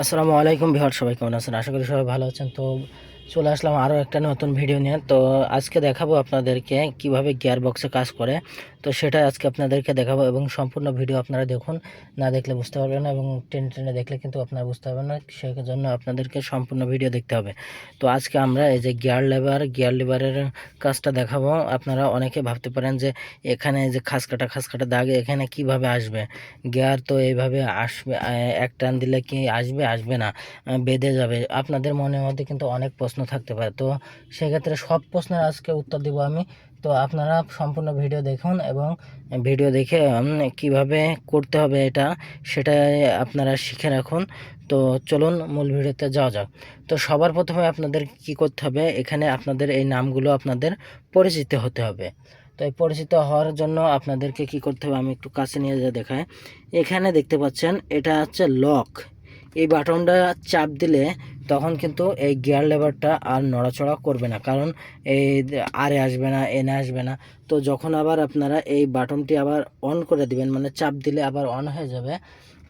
আসসালামু আলাইকুম ভিউয়ার, সবাই কেমন আছেন? আশা করি সবাই ভালো আছেন। তো চলে আসলাম আরও একটা নতুন ভিডিও নিয়ে। তো আজকে দেখাবো আপনাদেরকে কিভাবে গিয়ার বক্সে কাজ করে। তো সেটা আজকে আপনাদেরকে দেখাবো এবং সম্পূর্ণ ভিডিও আপনারা দেখুন, না দেখলে বুঝতে পারবেন না, এবং টেনে টেনে দেখলে কিন্তু আপনারা বুঝতে পারবেন না। সেজন্য আপনাদেরকে সম্পূর্ণ ভিডিও দেখতে হবে। তো আজকে আমরা এই যে গিয়ার লিভারের কাজটা দেখাবো। আপনারা অনেকে ভাবতে পারেন যে এখানে যে খাস কাটা দাগ এখানে কিভাবে আসবে, গিয়ার তো এইভাবে আসবে, এক টান দিলে কি আসবে না, বেঁধে যাবে। আপনাদের মনের মধ্যে কিন্তু অনেক প্রশ্ন থাকতে পারে। তো সেক্ষেত্রে সব প্রশ্নের আজকে উত্তর দিব আমি। তো আপনারা সম্পূর্ণ ভিডিও দেখুন এবং ভিডিও দেখে কিভাবে করতে হবে এটা সেটা আপনারা শিখে রাখুন। তো চলুন মূল ভিডিওতে যাওয়া যাক। তো সবার প্রথমে আপনাদের কি করতে হবে, এখানে আপনাদের এই নামগুলো আপনাদের পরিচিত হতে হবে। তো এই পরিচিত হওয়ার জন্য আপনাদেরকে কি করতে হবে, আমি একটু কাছে নিয়ে যা দেখায়। এখানে দেখতে পাচ্ছেন এটা হচ্ছে লক। এই বাটনটা চাপ দিলে তখন কিন্তু এই গিয়ার লেভারটা আর নড়াচড়া করবে না, কারণ এই আরে আসবে না, এনে আসবে না। তো যখন আবার আপনারা এই বাটনটি আবার অন করে দিবেন, মানে চাপ দিলে আবার অন হয়ে যাবে।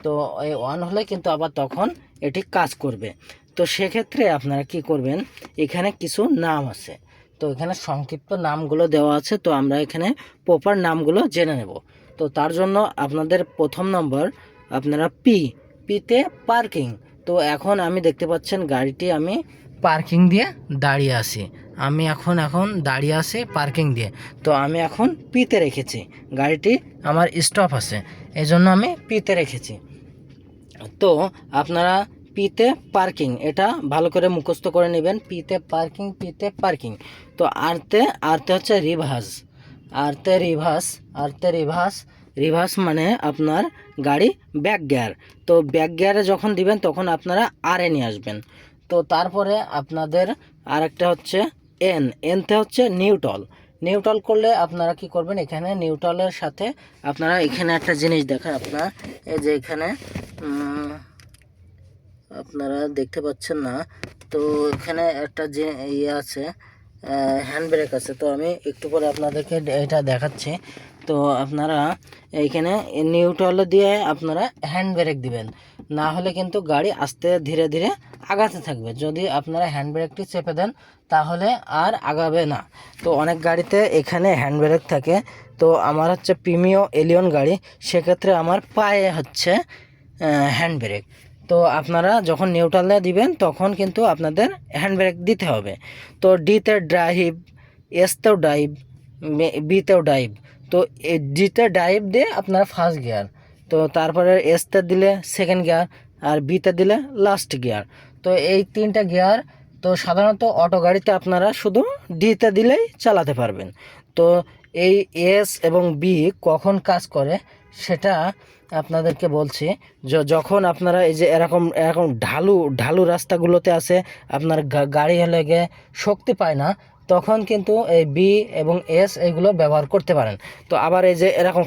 তো এই অন হলে কিন্তু আবার তখন এটি কাজ করবে। তো সেক্ষেত্রে আপনারা কি করবেন, এখানে কিছু নাম আছে। তো এখানে সংক্ষিপ্ত নামগুলো দেওয়া আছে। তো আমরা এখানে প্রপার নামগুলো জেনে নেব। তো তার জন্য আপনাদের প্রথম নম্বর, আপনারা পিতে পার্কিং। তো এখন আমি দেখতে পাচ্ছেন গাড়িটি আমি পার্কিং দিয়ে দাঁড়িয়ে আছি। আমি এখন দাঁড়িয়ে আছি পার্কিং দিয়ে। তো আমি এখন পিতে রেখেছি, গাড়িটি আমার স্টপ আছে, এই জন্য আমি পিতে রেখেছি। তো আপনারা পিতে পার্কিং এটা ভালো করে মুখস্থ করে নেবেন। পিতে পার্কিং। তো আরতে হচ্ছে রিভার্স মানে আপনার গাড়ি ব্যাক গিয়ার। তো ব্যাক গিয়ারে যখন দিবেন তখন আপনারা আরে নিয়ে আসবেন। তো তারপরে আপনাদের আরেকটা হচ্ছে এনতে হচ্ছে নিউট্রাল করলে আপনারা কি করবেন, এখানে নিউট্রালের সাথে আপনারা এখানে একটা জিনিস দেখেন। আপনারা এই যে এখানে আপনারা দেখতে পাচ্ছেন না, তো এখানে একটা যে ইয়ে আছে, হ্যান্ড ব্রেক আছে। তো আমি একটু পরে আপনাদেরকে এটা দেখাচ্ছি। তো আপনারা এইখানে নিউট্রাল দিয়ে আপনারা হ্যান্ড ব্রেক দিবেন, না হলে কিন্তু গাড়ি আস্তে ধীরে ধীরে আগাতে থাকবে। যদি আপনারা হ্যান্ড ব্রেকটি চেপে দেন তাহলে আর আগাবে না। তো অনেক গাড়িতে এখানে হ্যান্ড ব্রেক থাকে। তো আমার হচ্ছে প্রিমিও এলিয়ন গাড়ি, সেক্ষেত্রে আমার পায়ে হচ্ছে হ্যান্ড ব্রেক। তো আপনারা যখন নিউট্রালে দিবেন তখন কিন্তু আপনাদের হ্যান্ড ব্রেক দিতে হবে। তো ডিতে ড্রাইভ, এসতেও ড্রাইভ, বিতেও ড্রাইভ। তো ডিতে ড্রাইভ দিয়ে আপনারা ফার্স্ট গিয়ার, তো তারপরে এসতে দিলে সেকেন্ড গিয়ার, আর বিতে দিলে লাস্ট গিয়ার। তো এই তিনটা গিয়ার তো সাধারণত অটো গাড়িতে আপনারা শুধু ডিতে দিলেই চালাতে পারবেন। তো এই এস এবং বি কখন কাজ করে সেটা আপনাদেরকে বলছি। যখন আপনারা এই যে এরকম এরকম ঢালু রাস্তাগুলোতে আছে, আপনার গাড়ি হলে গিয়ে শক্তি পায় না, তখন কিন্তু এই বি এবং এস এইগুলো ব্যবহার করতে পারেন। তো আবার এই যে এরকম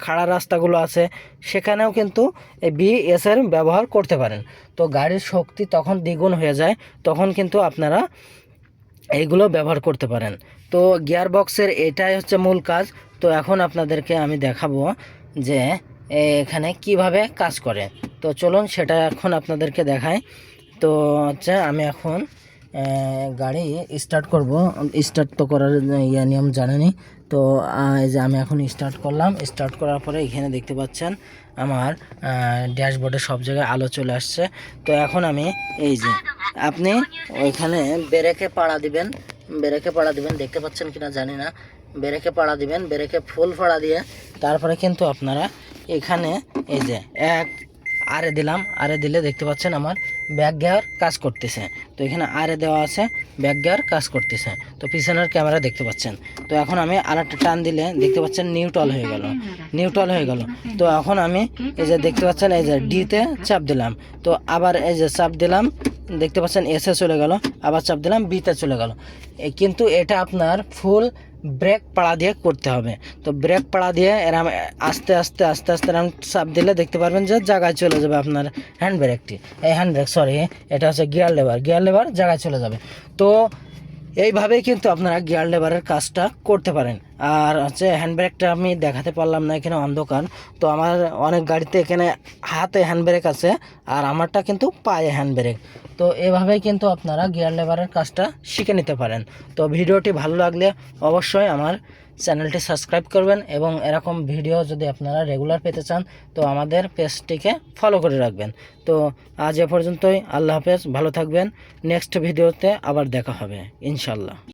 খাড়া রাস্তাগুলো আছে, সেখানেও কিন্তু এই বি এসের ব্যবহার করতে পারেন। তো গাড়ির শক্তি তখন দ্বিগুণ হয়ে যায়, তখন কিন্তু আপনারা এইগুলো ব্যবহার করতে পারেন। তো গিয়ার বক্সের এটাই হচ্ছে মূল কাজ। তো এখন আপনাদেরকে আমি দেখাবো যে এখানে কিভাবে কাজ করে। তো চলুন সেটা এখন আপনাদেরকে দেখাই। তো হচ্ছে আমি এখন গাড়ি স্টার্ট করব। স্টার্ট তো করার নিয়ম জানেনি। তো এই যে আমি এখন স্টার্ট করলাম। স্টার্ট করার পরে এখানে দেখতে পাচ্ছেন আমার ড্যাশবোর্ডে সব জায়গায় আলো চলে আসছে। তো এখন আমি এই যে আপনি ওইখানে ব্রেকে পাড়া দিবেন, দেখতে পাচ্ছেন কিনা জানি না। ব্রেকে পাড়া দিবেন, ব্রেকে ফুল পাড়া দিয়ে তারপরে কিন্তু আপনারা এখানে এই যে আরে দিলাম। আরে দিলে দেখতে পাচ্ছেন আমার ব্যাক গিয়ার কাজ করতেছে। তো এখানে আরে দেওয়া আছে, ব্যাক গিয়ার কাজ করতেছে। তো পিছনের ক্যামেরা দেখতে পাচ্ছেন। তো এখন আমি আরেকটা টান দিলে দেখতে পাচ্ছেন নিউট্রাল হয়ে গেল। তো এখন আমি এই যে দেখতে পাচ্ছেন এই যে ডিতে চাপ দিলাম, তো আবার এই যে চাপ দিলাম, দেখতে পাচ্ছেন এসে চলে গেল, আবার চাপ দিলাম বিতে চলে গেল। কিন্তু এটা আপনার ফুল ব্রেক পাড়া দিয়ে করতে হবে। তো ব্রেক পাড়া দিয়ে এরম আস্তে এরম চাপ দিলে দেখতে পারবেন যে জায়গায় চলে যাবে আপনার হ্যান্ড ব্রেকটি। এই হ্যান্ড ব্রেক সরি, এটা হচ্ছে গিয়ার লেভার জায়গায় চলে যাবে। তো এইভাবেই কিন্তু আপনারা গিয়ার লেভারের কাজটা করতে পারেন। আর হচ্ছে হ্যান্ড ব্রেকটা আমি দেখাতে পারলাম না, এখানে অন্ধকার। তো আমার অনেক গাড়িতে এখানে হাতে হ্যান্ড ব্রেক আছে, আর আমারটা কিন্তু পায়ে হ্যান্ড ব্রেক। তো এভাবেই কিন্তু আপনারা গিয়ার লেভারের কাজটা শিখে নিতে পারেন। তো ভিডিওটি ভালো লাগলে অবশ্যই আমার চ্যানেলটি সাবস্ক্রাইব করবেন, এবং এরকম ভিডিও যদি আপনারা রেগুলার পেতে চান তো আমাদের পেজটিকে ফলো করে রাখবেন। তো আজ এ পর্যন্তই, আল্লাহ হাফেজ, ভালো থাকবেন। নেক্সট ভিডিওতে আবার দেখা হবে ইনশাল্লাহ।